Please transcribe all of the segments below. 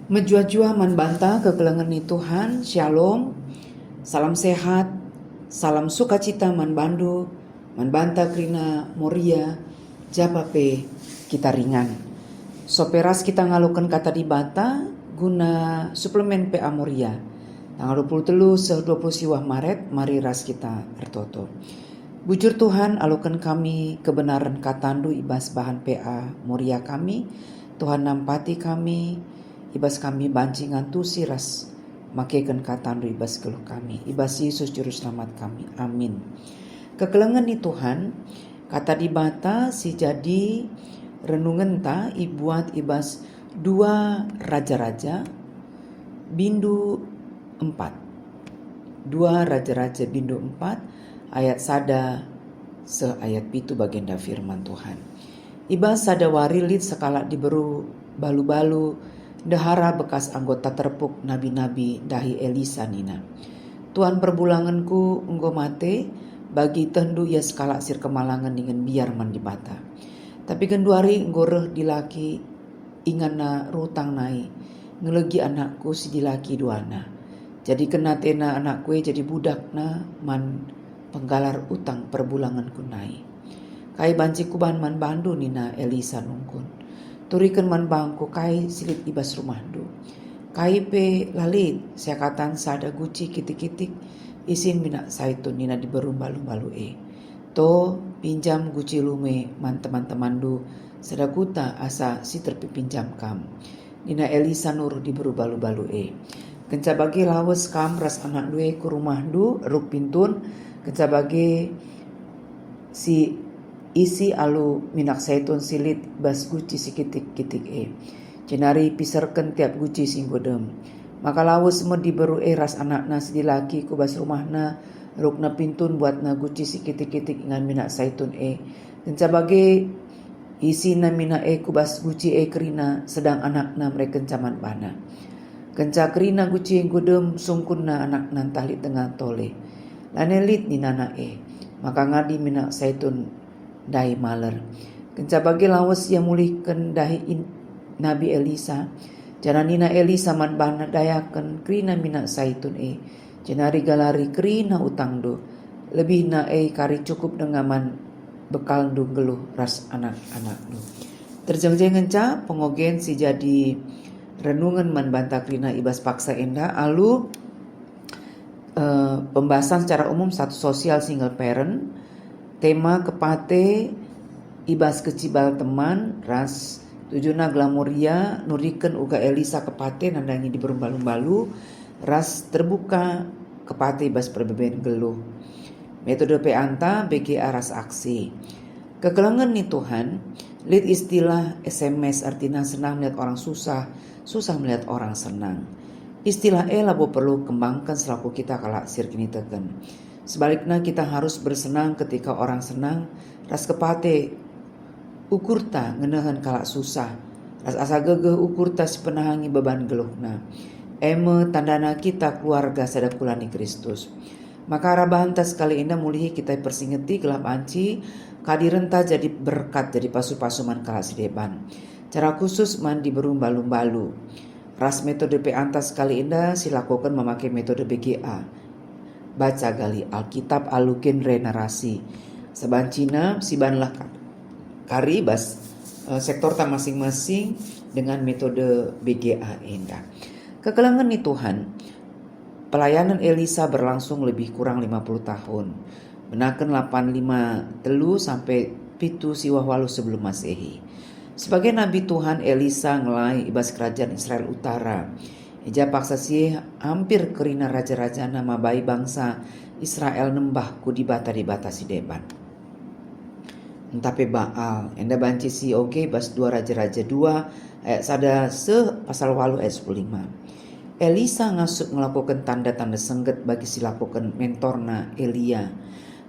Menjua-jua manbanta kekelengan ni Tuhan, Shalom, salam sehat, salam sukacita manbandu, manbanta krina moria, japape kita ringan. Soperas kita ngalukan kata di bata guna suplemen PA Moria. Tanggal 23 se 20 siwah Maret, mari ras kita ertoto. Bujur Tuhan alukan kami kebenaran katandu ibas bahan PA Moria kami, Tuhan nampati kami, ibas kami bancingan tu siras makaikan katandu ibas geluh kami, ibas Yesus juru selamat kami, amin. Kekelengan ni Tuhan, kata di bata si jadi renungan ta ibuat ibas 2 raja-raja bindu 4. 2 raja-raja bindu 4 ayat sada se ayat pitu bagenda firman Tuhan. Ibas sada warilit sekala diberu balu-balu dahara bekas anggota terpuk nabi-nabi dahi Elisa nina. Tuhan perbulanganku enggo mate bagi tendu ya skala sir kemalangan dengan biar mandi bata. Tapi genduari enggo reh dilaki ingana rutang nai ngelegi anakku si dilaki duana. Jadi kena tena anakku jadi budak na man penggalar utang perbulanganku nai. Kai banci kuban man bandu nina Elisa nungkun. Turikan man bangku kai silit ibas rumahdu. Kai pe lalit siakatan sada guci kitik-kitik isin minak saitun nina diberum balu-balu To pinjam guci lume man teman-temandu sedakuta asa si terpipinjam kam. Nina Elisa nur diberu balu-balu Kenca bagi lawas kam ras anak due ke rumahdu ruk pintun. Kenca bagi si isi alu minak saitun silit bas guci si kitik-kitik Jenari pisarkan tiap guci singgodem. Maka lawas semua diberu ras anak nas dilaki ku bas rumahna rukna pintun buat na guci si kitik-kitik ngan minak saitun Kenca bagi isi na mina ku bas guci kerina sedang anak na mereka kencaman bana. Kenca kerina guci godem sungkun na anak nan tahli tengah tole. Lanelit ni nana maka ngadi minak saitun dahi maler. Kenca bagi lawas yang mulihkan dahi Nabi Elisa. Jana nina Elisa man bana dayakan krina minak saitun Jenari galari krina utang do. Lebih na kari cukup dengan man bekal do geluh ras anak-anak do. Terjeng-jeng ngenca pengogen si jadi renungan man banta krina ibas paksa endah alu pembahasan secara umum satu sosial single parent, tema kepate ibas kecibal teman ras tujuna glamoria nuriken uga Elisa kepate nandangi di berumbalu-balu ras terbuka kepate ibas perbeben geluh. Metode peanta BGA ras aksi. Kekelengan nih Tuhan, lihat istilah SMS artinya senang melihat orang susah, susah melihat orang senang. Istilah labo perlu kembangkan selaku kita kala sirkini teken. Sebaliknya kita harus bersenang ketika orang senang, ras kepate ukurta ngenahan kala susah, ras asa gegeh ukurta si penahangi beban geluhna. Tandana kita keluarga sadakulani Kristus. Maka rabahanta sekali indah mulihi kita persingeti gelap anci kadirenta jadi berkat jadi pasu-pasuman kala sideban. Cara khusus man diberumbalu-balu. Ras metode peanta sekali indah silakukan memakai metode BGA. Baca gali Alkitab alukin renarasi. Sebancina sibanlah karibas sektor ta masing-masing dengan metode BGA indah. Kekelengan nih Tuhan, pelayanan Elisa berlangsung lebih kurang 50 tahun. Menaken 85 telu sampai pitu siwah walu sebelum Masehi. Sebagai Nabi Tuhan Elisa ngelai ibas kerajaan Israel Utara. Eja paksa sih hampir kerina raja-raja nama bayi bangsa Israel nembah ku di bata si deban. Tapi Baal enda banci si bas 2 raja-raja 2 ayat sada se pasal walu ayat 15. Elisa ngasuk melakukan tanda-tanda sengget bagi si lakukan mentorna Elia.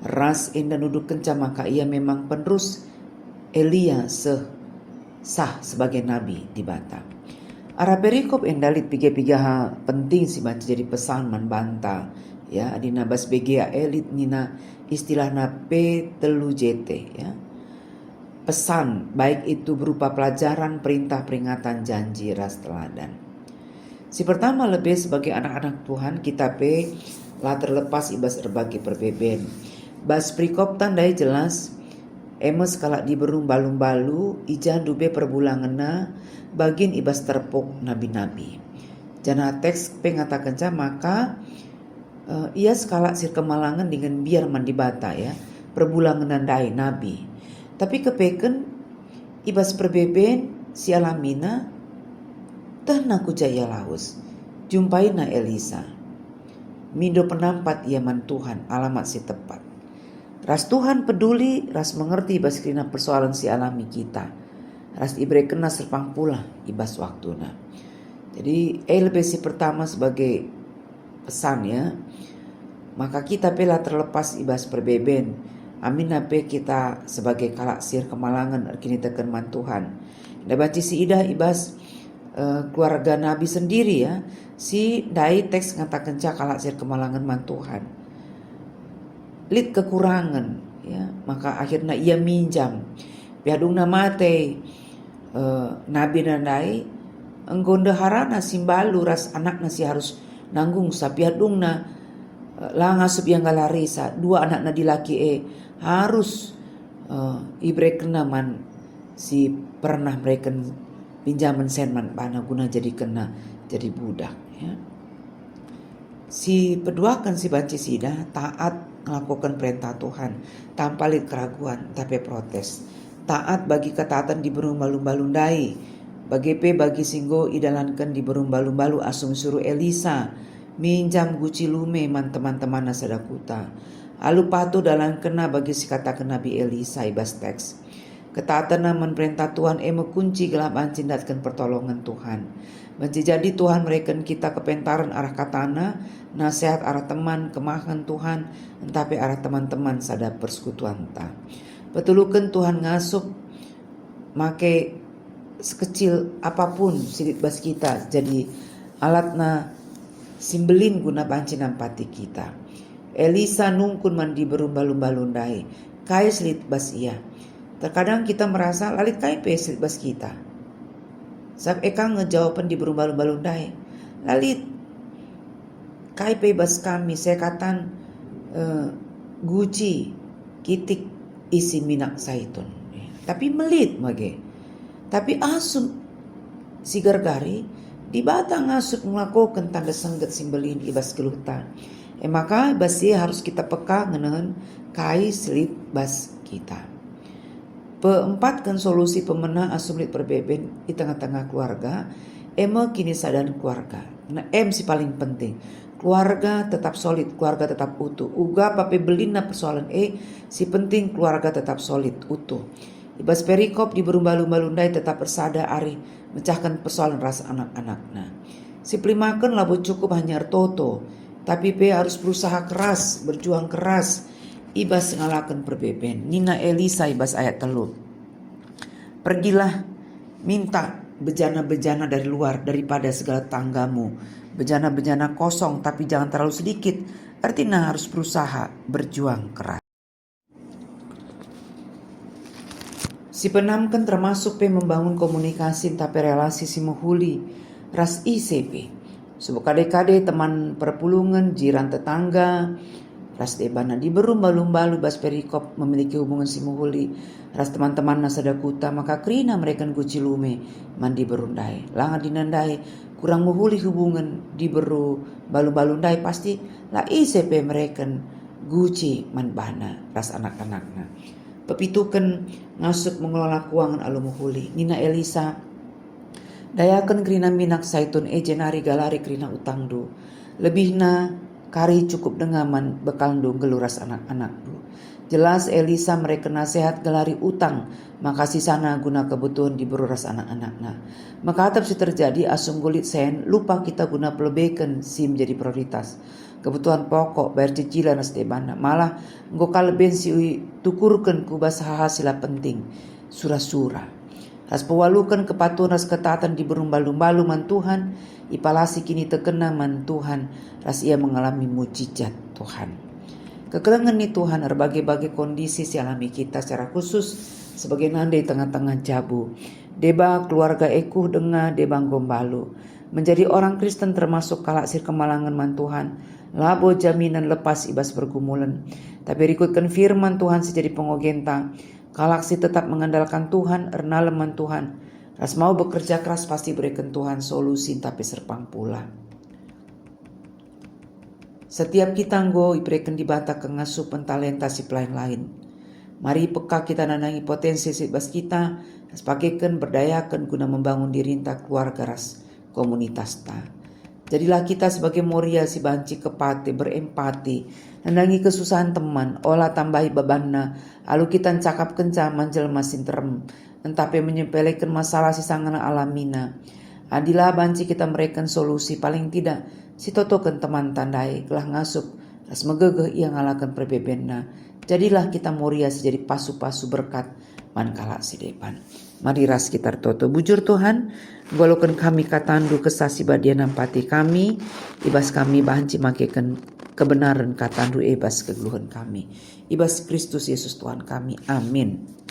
Ras enda nuduk kenca maka ia memang penerus Elia sah sebagai nabi di bata. Ara perikop endalit piga-piga hal penting si baca jadi pesan man banta ya di nabas BGA elit nina istilah na P3JT ya. Pesan baik itu berupa pelajaran, perintah, peringatan, janji, ras teladan. Si pertama lebih sebagai anak-anak Tuhan kita lah terlepas ibas berbagi perbeben. Bas prikop tandai jelas emes kalak di berung balung-balu ijan dube perbulangan bagin ibas terpok nabi-nabi. Jana teks pengatakan maka ia sekala sir kemalangan dengan biar mandi bata ya perbulangan nandai nabi. Tapi kepeken ibas perbeben si alamina tah ku jaya laus jumpai na Elisa mindo penampat ia man Tuhan alamat si tepat. Ras Tuhan peduli, ras mengerti ibas kena persoalan si alami kita. Ras ibre kena serpang pula ibas waktuna. Jadi lebih si pertama sebagai pesan ya. Maka kita pela terlepas ibas perbeben. Amin nape kita sebagai kalak sir kemalangan kini teken man Tuhan. Da baca si ida ibas keluarga Nabi sendiri ya. Si dai teks ngatakan kalak sir kemalangan man Tuhan. Lid kekurangan ya, maka akhirnya ia minjam. Piadungna mate Nabi nandai enggonda harana simbalu ras anak nasi harus nanggung sapiadungna langasup yang galarisa dua anak nadi laki harus ibre kena man si pernah mereka pinjaman senman bana guna jadi kena jadi budak ya. Si peduakan si banci sida taat melakukan perintah Tuhan tanpa lid keraguan tapi protes. Taat bagi ketaatan di berung balung-balundai. Bagi singgo idalankan di berung balung-balu asum suruh Elisa minjam guci lume man teman-teman nasadakuta. Alu patu dalam kena bagi si katakan Nabi Elisa ibas teks. Ketaatan naman perintah Tuhan kunci gelap cindatkan pertolongan Tuhan. Menjadi Tuhan mereka kita kepentaran arah katana, nasihat arah teman, kemahan Tuhan, tapi arah teman-teman sadar persekutuan ta. Betulukan Tuhan ngasup, make sekecil apapun silit bas kita jadi alatna simbelin guna banci nampati kita. Elisa nungkun mandi berumbalum-balundai, kaya silit bas ia. Terkadang kita merasa lalit kaya silit bas kita. Sab ekang ngejawaban di berumbalum-balundai. Lalit kai bebas kami sekatan guci kitik isi minak zaitun. Tapi melit mage. Tapi asum si gargari di batang asuk melakukan tanda sengget simbelin ibas keluhta. Maka basi harus kita peka ngenahan kai selit bas kita. Peempatkan solusi pemenang asumlit perbeben di tengah-tengah keluarga. Kini sadar keluarga. Nah si paling penting. Keluarga tetap solid, keluarga tetap utuh. Uga pape belina persoalan si penting keluarga tetap solid, utuh. Ibas perikop di berumbalum-balundai tetap bersada ari mecahkan persoalan rasa anak-anaknya. Si pelimakan labo cukup hanya toto, tapi harus berusaha keras, berjuang keras. Ibas ngalakan perbeben. Nina Elisa ibas ayat 3. Pergilah minta bejana-bejana dari luar daripada segala tanggamu. Bejana-bejana kosong tapi jangan terlalu sedikit. Artinya harus berusaha berjuang keras. Si penamkan termasuk membangun komunikasi tapi relasi si muhuli ras ICP. Sebab kade-kade teman perpulungan, jiran tetangga, ras debana di berumbalu-balu bas perikop memiliki hubungan si muhuli ras teman-teman nasadakuta maka krina mereka guci lume mandi berundai langa dinandai kurang muhuli hubungan di beru balu-balundai pasti lah ICP mereka guci manbana ras anak-anaknya. Pepitukan ngasuk mengelola keuangan alu muhuli. Nina Elisa dayakan krina minak zaitun jenari galari krina utang du. Lebihna kari cukup dengaman bekal du geluras anak-anak du. Jelas Elisa mereka nasihat gelari utang makasih sana guna kebutuhan di beruras anak-anaknya. Maka atap si terjadi asum gulit sen lupa kita guna pelebehkan si menjadi prioritas. Kebutuhan pokok bayar cicilan nas debana malah ngokal ben si tukurkan kubas hasil penting surah-surah. Ras pewalukan kepatuhan ras ketatan di berumbalu-balu man Tuhan ipalasi kini terkena man Tuhan ras ia mengalami mujizat Tuhan. Kekelengan ni Tuhan berbagai-bagai kondisi si alami kita secara khusus sebagai nandai tengah-tengah jabu. Deba keluarga ekuh denga debang gombalu. Menjadi orang Kristen termasuk kalaksir kemalangan man Tuhan. Labo jaminan lepas ibas bergumulan. Tapi rikutkan firman Tuhan sejadi pengogenta. Kalaksi tetap mengandalkan Tuhan, erna leman Tuhan. Ras mau bekerja keras pasti berikan Tuhan solusi tapi serpang pula. Setiap kita nggo iberikan dibata kengasup talenta si lain. Mari peka kita nanangi potensi sibas kita, sepakaikan berdayakan guna membangun dirinta keluarga ras komunitas ta. Jadilah kita sebagai Moria si banci kepati berempati, nanangi kesusahan teman, olah tambahi bebanna, alu kita cakap kencang manjel masin terem, entape menyepelekan masalah si sangana alamina. Adilah banci kita mereken solusi paling tidak si totokan teman tandai kelah ngasup ras megegeh ia ngalakan perbebenna. Jadilah kita Moria sejadi pasu-pasu berkat mankala si depan. Mari ras kita toto bujur Tuhan, golokan kami katandu kesasi badia nampati kami, ibas kami banci makekan kebenaran katandu ibas kegeluhan kami. Ibas Kristus Yesus Tuhan kami. Amin.